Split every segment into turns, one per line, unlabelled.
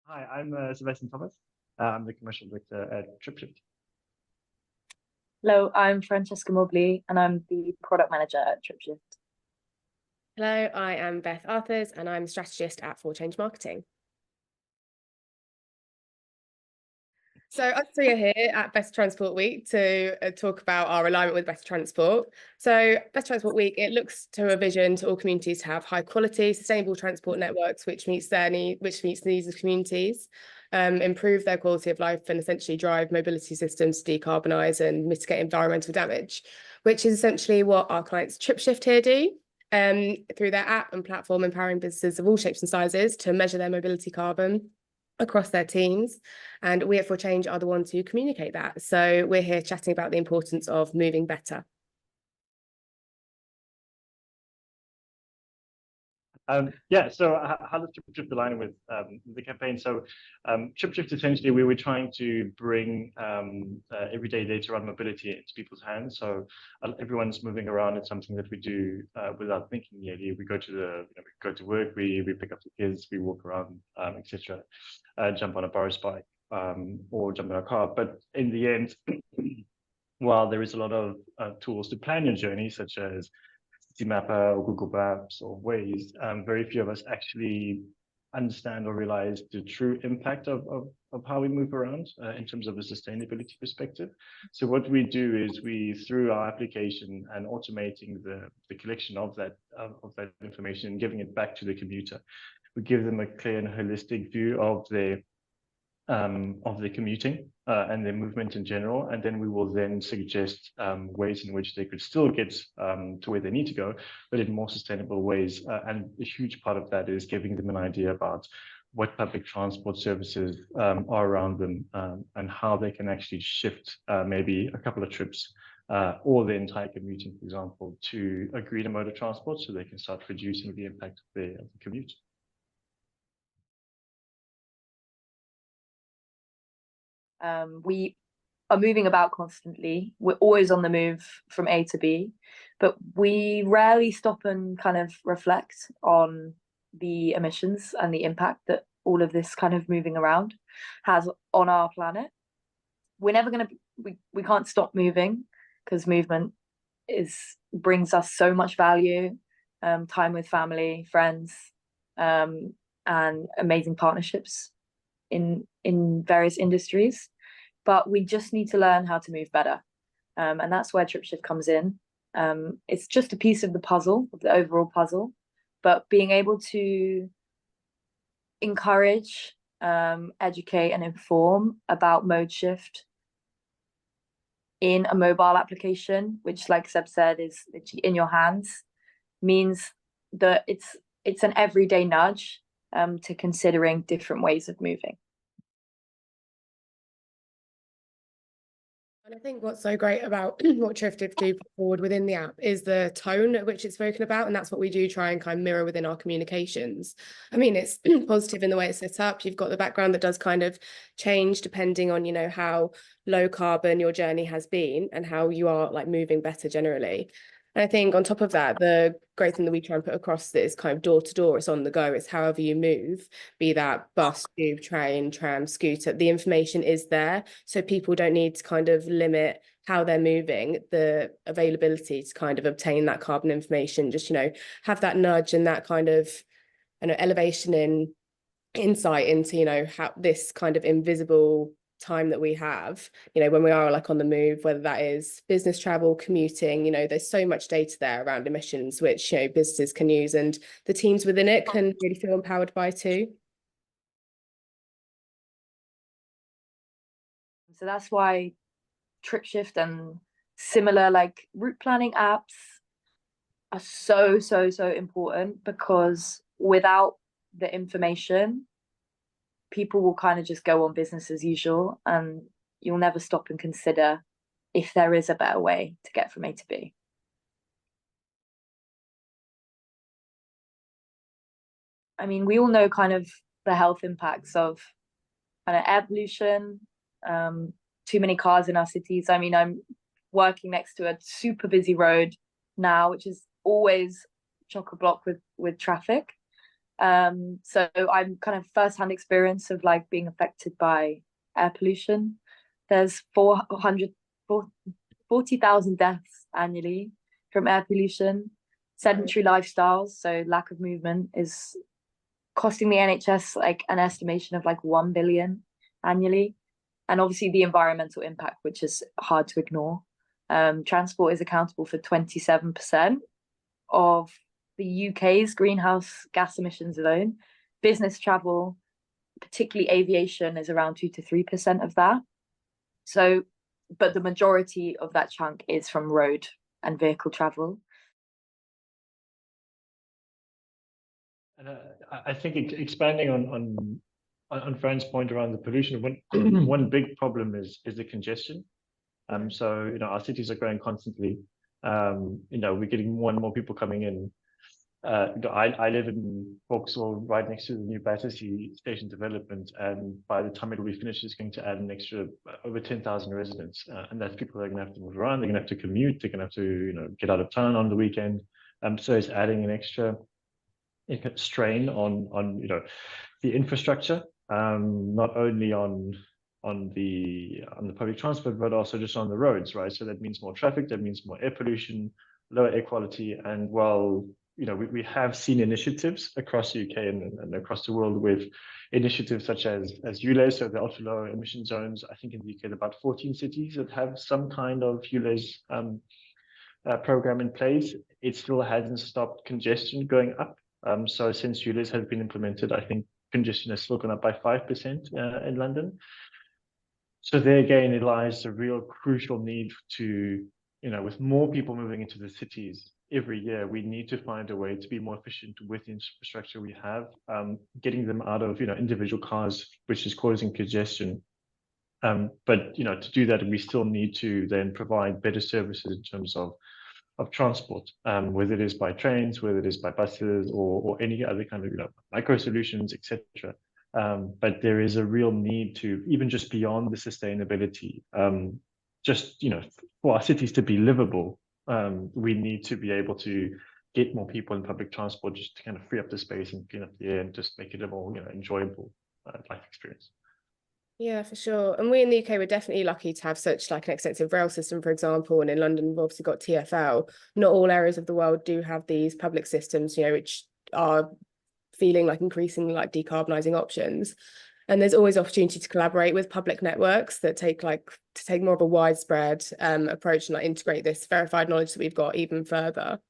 Hi, I'm Sebastian Thomas. I'm the commercial director at TripShift.
Hello, I'm Francesca Mobley and I'm the product manager at TripShift.
Hello, I am Beth Arthurs and I'm strategist at For Change Marketing. So us three are here at Better Transport Week to talk about our alignment with Better Transport. So Better Transport Week, it looks to a vision to all communities to have high quality, sustainable transport networks, which meets the needs of communities, improve their quality of life and essentially drive mobility systems to decarbonise and mitigate environmental damage, which is essentially what our clients TripShift here do. Through their app and platform, empowering businesses of all shapes and sizes to measure their mobility carbon across their teams. And we at For Change are the ones who communicate that. So we're here chatting about the importance of moving better.
So how does TripShift align with the campaign? So TripShift, essentially, we were trying to bring everyday data around mobility into people's hands. So everyone's moving around. It's something that we do without thinking really. We go to we go to work, we pick up the kids, we walk around, etc. Jump on a Boris bike or jump in a car. But in the end, while there is a lot of tools to plan your journey, such as Mapper or Google Maps or Waze, very few of us actually understand or realize the true impact of how we move around in terms of a sustainability perspective. So what we do is through our application and automating the collection of that information and giving it back to the commuter, we give them a clear and holistic view of their commuting and their movement in general, and then we will then suggest ways in which they could still get to where they need to go, but in more sustainable ways. And a huge part of that is giving them an idea about what public transport services are around them and how they can actually shift maybe a couple of trips or the entire commuting, for example, to a greener mode of transport so they can start reducing the impact of the commute.
We are moving about constantly. We're always on the move from A to B, but we rarely stop and kind of reflect on the emissions and the impact that all of this kind of moving around has on our planet. We're never going to, we can't stop moving because movement brings us so much value, time with family, friends, and amazing partnerships in various industries. But we just need to learn how to move better. And that's where TripShift comes in. It's just a piece of the puzzle, of the overall puzzle, but being able to encourage, educate and inform about mode shift in a mobile application, which like Seb said, is in your hands, means that it's an everyday nudge to considering different ways of moving.
And I think what's so great about what TripShift do put forward within the app is the tone at which it's spoken about. And that's what we do try and kind of mirror within our communications. I mean, it's positive in the way it's set up. You've got the background that does kind of change depending on, how low carbon your journey has been and how you are like moving better generally. And I think on top of that, the great thing that we try and put across is kind of door to door, it's on the go, it's however you move, be that bus, tube, train, tram, scooter, the information is there. So people don't need to kind of limit how they're moving, the availability to kind of obtain that carbon information, just, have that nudge and that kind of, elevation in insight into, how this kind of invisible time that we have, when we are like on the move, whether that is business travel, commuting, there's so much data there around emissions, which, businesses can use and the teams within it can really feel empowered by too.
So that's why TripShift and similar like route planning apps are so important, because without the information, people will kind of just go on business as usual and you'll never stop and consider if there is a better way to get from A to B. I mean, we all know kind of the health impacts of kind of air pollution, too many cars in our cities. I mean, I'm working next to a super busy road now, which is always chock-a-block with traffic. So I'm kind of first-hand experience of like being affected by air pollution. There's 40,000 deaths annually from air pollution. Sedentary lifestyles, so lack of movement, is costing the NHS like an estimation of like 1 billion annually. And obviously the environmental impact, which is hard to ignore. Transport is accountable for 27% of the UK's greenhouse gas emissions alone. Business travel, particularly aviation, is around 2 to 3% of that. So, but the majority of that chunk is from road and vehicle travel.
And I think expanding on Fran's point around the pollution, one big problem is the congestion. So our cities are growing constantly. We're getting more and more people coming in. I live in Vauxhall, right next to the new Battersea station development, and by the time it'll be finished, it's going to add an extra over 10,000 residents, and that's people that are going to have to move around. They're going to have to commute. They're going to have to get out of town on the weekend. So it's adding an extra strain on the infrastructure, not only on the public transport, but also just on the roads, right? So that means more traffic, that means more air pollution, lower air quality. And while we have seen initiatives across the UK and across the world with initiatives such as ULEZ, so the ultra low emission zones. I think in the UK there are about 14 cities that have some kind of ULEZ program in place. It still hasn't stopped congestion going up. So since ULEZ has been implemented, I think congestion has still gone up by 5% in London. So there again, it lies a real crucial need to, with more people moving into the cities every year, we need to find a way to be more efficient with the infrastructure we have, getting them out of, individual cars, which is causing congestion. But, to do that, we still need to then provide better services in terms of transport, whether it is by trains, whether it is by buses, or any other kind of micro solutions, etc. But there is a real need to, even just beyond the sustainability, just for our cities to be livable, we need to be able to get more people in public transport, just to kind of free up the space and clean up the air and just make it a more enjoyable life experience.
Yeah, for sure. And we in the UK, we're definitely lucky to have such like an extensive rail system, for example. And in London, we've obviously got TfL. Not all areas of the world do have these public systems, which are feeling like increasingly like decarbonising options. And there's always opportunity to collaborate with public networks that take more of a widespread approach and like integrate this verified knowledge that we've got even further.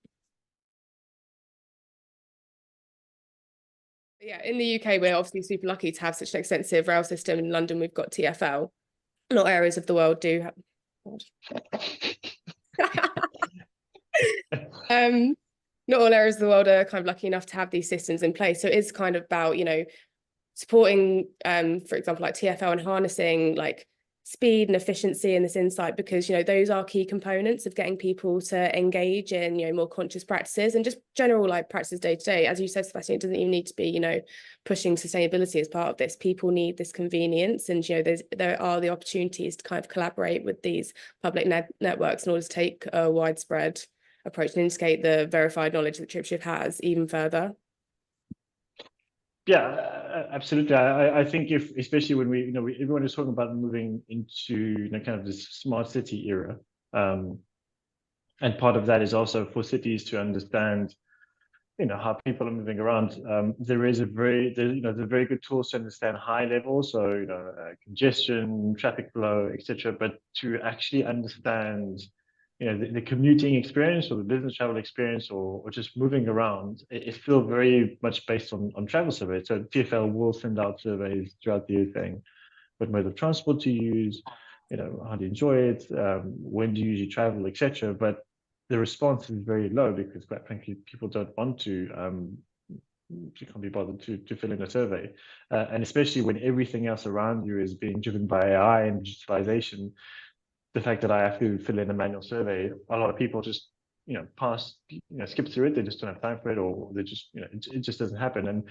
Yeah, in the UK, we're obviously super lucky to have such an extensive rail system. In London, we've got TfL. Not areas of the world do have. Not all areas of the world are kind of lucky enough to have these systems in place. So it is kind of about, supporting, for example, like TfL and harnessing like speed and efficiency and this insight, because those are key components of getting people to engage in more conscious practices and just general like practices day to day. As you said, Sebastian, it doesn't even need to be pushing sustainability as part of this. People need this convenience, and there are the opportunities to kind of collaborate with these public networks in order to take a widespread approach and integrate the verified knowledge that TripShift has even further.
Yeah, absolutely. I think especially when everyone is talking about moving into kind of this smart city era, and part of that is also for cities to understand, how people are moving around. There is the very good tools to understand high levels, so congestion, traffic flow, etc. But to actually understand the commuting experience or the business travel experience or just moving around, it's still very much based on travel surveys. So TfL will send out surveys throughout the year saying what mode of transport to use, how do you enjoy it, when do you usually travel, etc. But the response is very low because, quite frankly, people don't want to. You can't be bothered to fill in a survey, and especially when everything else around you is being driven by AI and digitalization. The fact that I have to fill in a manual survey, a lot of people just skip through it. They just don't have time for it, or they just it just doesn't happen. And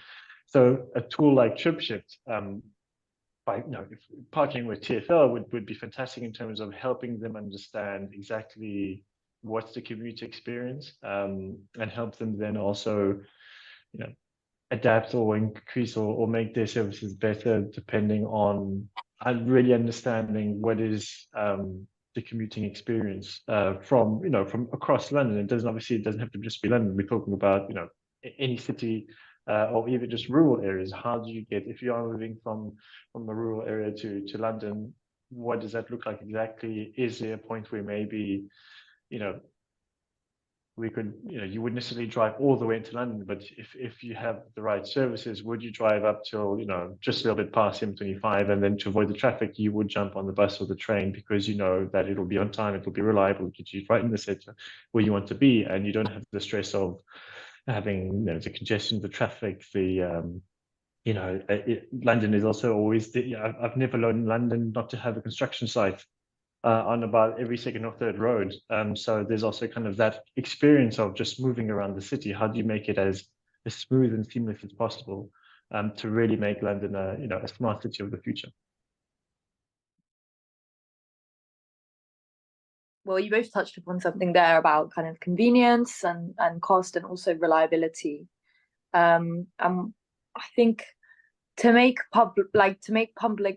so a tool like TripShift, by partnering with TfL would be fantastic in terms of helping them understand exactly what's the community experience, and help them then also adapt or increase or make their services better depending on really understanding what is the commuting experience from from across London. It doesn't have to just be London. We're talking about any city or even just rural areas. How do you get, if you are moving from a rural area to London, what does that look like exactly? Is there a point where maybe you know we could, you wouldn't necessarily drive all the way into London, but if you have the right services, would you drive up till, just a little bit past M25, and then to avoid the traffic, you would jump on the bus or the train because you know that it'll be on time, it'll be reliable, get you right in the center where you want to be, and you don't have the stress of having, the congestion, the traffic, London is also always I've never known London not to have a construction site on about every second or third road. So there's also kind of that experience of just moving around the city. How do you make it as smooth and seamless as possible to really make London a smart city of the future?
Well, you both touched upon something there about kind of convenience and cost and also reliability. I think to make public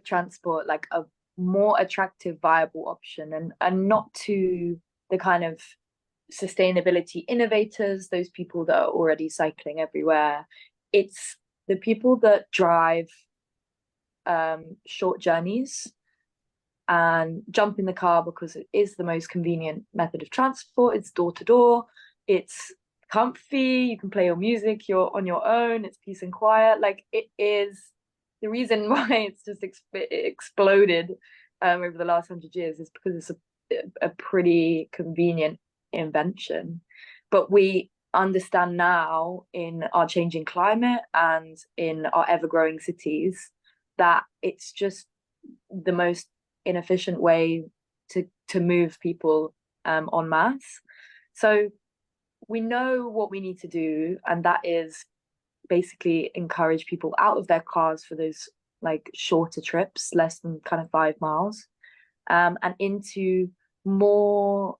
transport like a more attractive, viable option, and not to the kind of sustainability innovators, those people that are already cycling everywhere. It's the people that drive short journeys and jump in the car because it is the most convenient method of transport. It's door to door. It's comfy. You can play your music. You're on your own. It's peace and quiet. Like, it is the reason why it's just exploded over the last 100 years is because it's a pretty convenient invention. But we understand now in our changing climate and in our ever-growing cities that it's just the most inefficient way to move people en masse. So we know what we need to do, and that is basically encourage people out of their cars for those like shorter trips, less than kind of 5 miles, and into more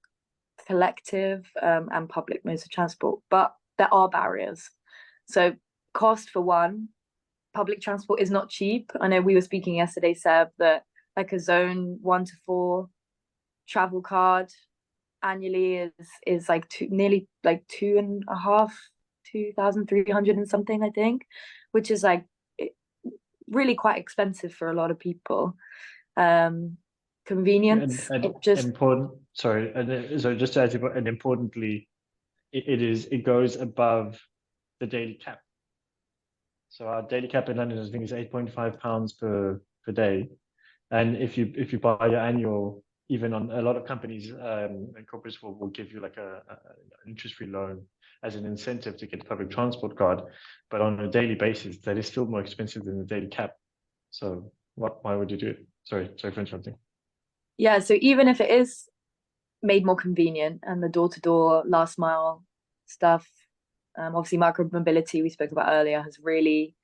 collective and public modes of transport. But there are barriers. So cost, for one, public transport is not cheap. I know we were speaking yesterday, Seb, that like a zone 1 to 4 travel card annually is like nearly like 2,300 and something, I think, which is like really quite expensive for a lot of people. Convenience,
and
it just
important. Sorry, so just to add, and importantly, it goes above the daily cap. So our daily cap in London, I think, is £8.5 per day. And if you buy your annual, even on a lot of companies and corporates will give you like an interest-free loan as an incentive to get a public transport card. But on a daily basis, that is still more expensive than the daily cap. So why would you do it? Sorry for interrupting.
Yeah, so even if it is made more convenient and the door-to-door last mile stuff, obviously micro-mobility we spoke about earlier has really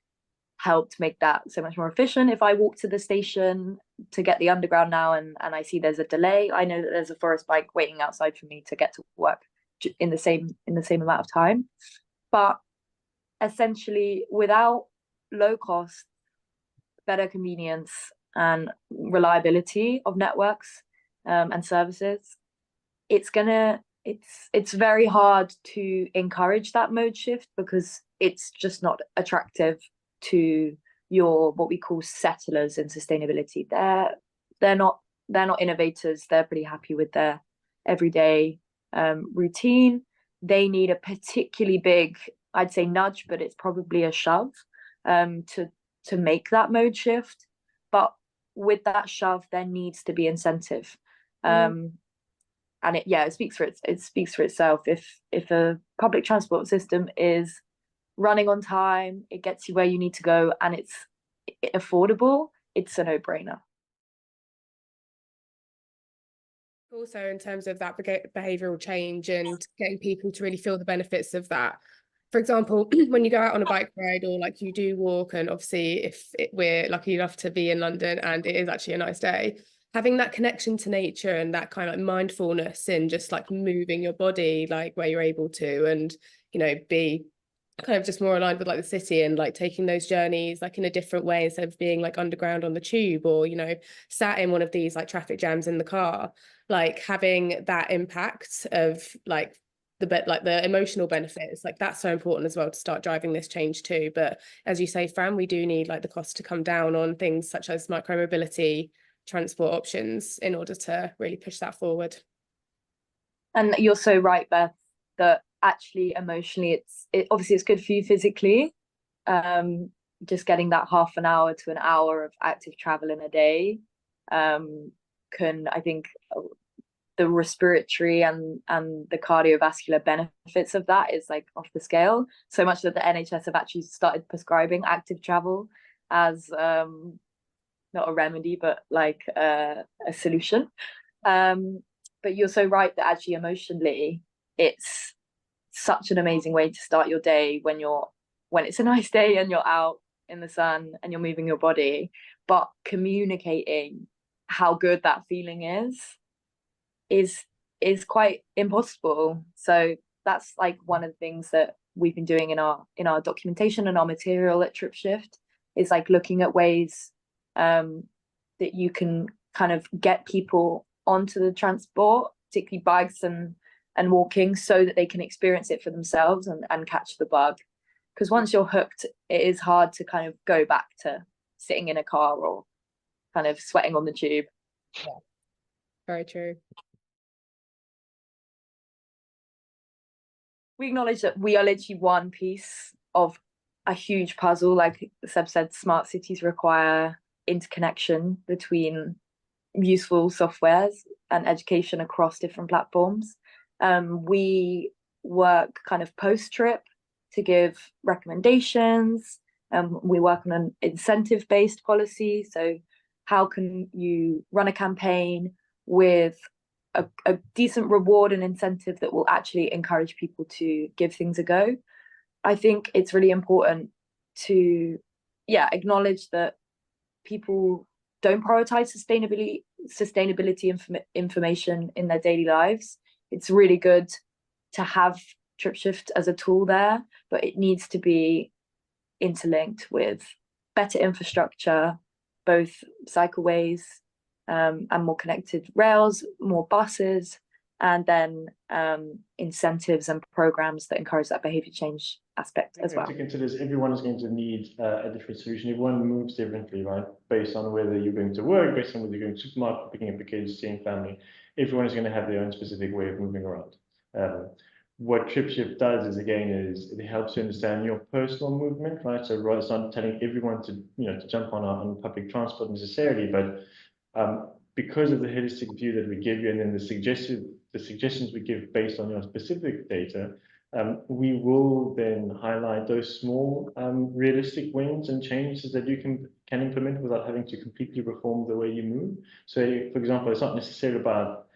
helped make that so much more efficient. If I walk to the station to get the underground now and I see there's a delay, I know that there's a forest bike waiting outside for me to get to work in the same amount of time. But essentially, without low cost, better convenience and reliability of networks and services, it's very hard to encourage that mode shift because it's just not attractive to your what we call settlers in sustainability. They're not innovators. They're pretty happy with their everyday routine. They need a particularly big, I'd say, nudge, but it's probably a shove to make that mode shift. But with that shove, there needs to be incentive. And it speaks for itself. If a public transport system is running on time, it gets you where you need to go, and it's affordable, it's a no-brainer.
Also, in terms of that behavioural change and getting people to really feel the benefits of that. For example, when you go out on a bike ride or like you do walk, and obviously we're lucky enough to be in London and it is actually a nice day, having that connection to nature and that kind of like mindfulness in just like moving your body like where you're able to, and be kind of just more aligned with like the city and like taking those journeys like in a different way instead of being like underground on the tube or, you know, sat in one of these like traffic jams in the car, like having that impact of like the emotional benefits, like that's so important as well to start driving this change too. But as you say, Fran, we do need like the cost to come down on things such as micromobility, transport options in order to really push that forward.
And you're so right, Beth, that actually emotionally obviously it's good for you physically. Just getting that half an hour to an hour of active travel in a day can, I think, the respiratory and the cardiovascular benefits of that is like off the scale, so much that the NHS have actually started prescribing active travel as not a remedy but like a solution. But you're so right that actually emotionally it's such an amazing way to start your day when it's a nice day and you're out in the sun and you're moving your body, but communicating how good that feeling is quite impossible. So that's like one of the things that we've been doing in our documentation and our material at TripShift, is like looking at ways that you can kind of get people onto the transport, particularly bikes and walking, so that they can experience it for themselves and catch the bug. Because once you're hooked, it is hard to kind of go back to sitting in a car or kind of sweating on the tube.
Yeah, very true.
We acknowledge that we are literally one piece of a huge puzzle. Like Seb said, smart cities require interconnection between useful softwares and education across different platforms. We work kind of post-trip to give recommendations. We work on an incentive-based policy. So how can you run a campaign with a decent reward and incentive that will actually encourage people to give things a go? I think it's really important to acknowledge that people don't prioritize sustainability information in their daily lives. It's really good to have TripShift as a tool there, but it needs to be interlinked with better infrastructure, both cycleways and more connected rails, more buses, and then incentives and programs that encourage that behavior change aspect as well.
To consider is everyone is going to need a different solution. Everyone moves differently, right? Based on whether you're going to work, based on whether you're going to supermarket, picking up the kids, seeing family. Everyone is going to have their own specific way of moving around. What TripShift does is, again, it helps you understand your personal movement, right? So rather, it's not telling everyone to to jump on public transport necessarily, but because of the holistic view that we give you, and then the suggestions we give based on your specific data, we will then highlight those small realistic wins and changes that you can implement without having to completely reform the way you move. So, for example, it's not necessarily about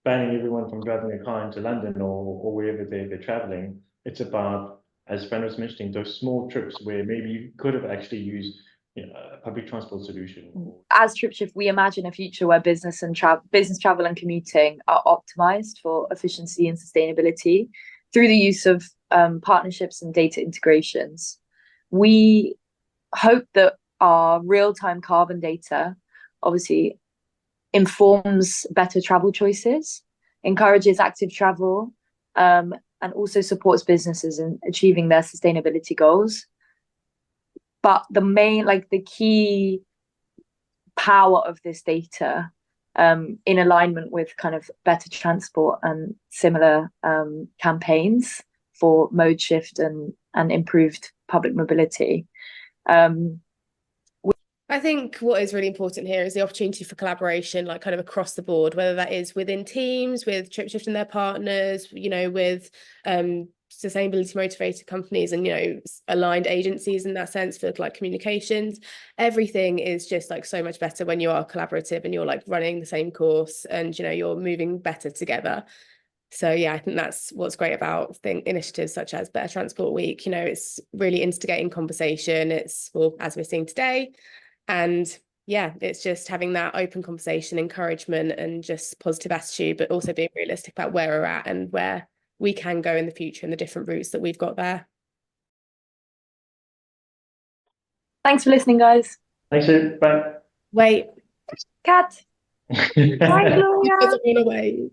banning everyone from driving a car into London or wherever they're traveling. It's about, as Fran was mentioning, those small trips where maybe you could have actually used a public transport solution.
As TripShift, we imagine a future where business travel and commuting are optimized for efficiency and sustainability through the use of partnerships and data integrations. We hope that our real-time carbon data obviously informs better travel choices, encourages active travel, and also supports businesses in achieving their sustainability goals. But the key power of this data, in alignment with kind of better transport and similar campaigns for mode shift and improved public mobility.
I think what is really important here is the opportunity for collaboration, like kind of across the board, whether that is within teams, with TripShift and their partners, with sustainability motivated companies and aligned agencies in that sense for like communications. Everything is just like so much better when you are collaborative and you're like running the same course and you're moving better together. So yeah, I think that's what's great about initiatives such as Better Transport Week. It's really instigating conversation. It's, well, as we're seeing today, and yeah, it's just having that open conversation, encouragement, and just positive attitude, but also being realistic about where we're at and where we can go in the future and the different routes that we've got there.
Thanks for listening, guys.
Thanks, Sue. Bye.
Wait,
Cat. Bye,
he
Gloria.
doesn't want to wait.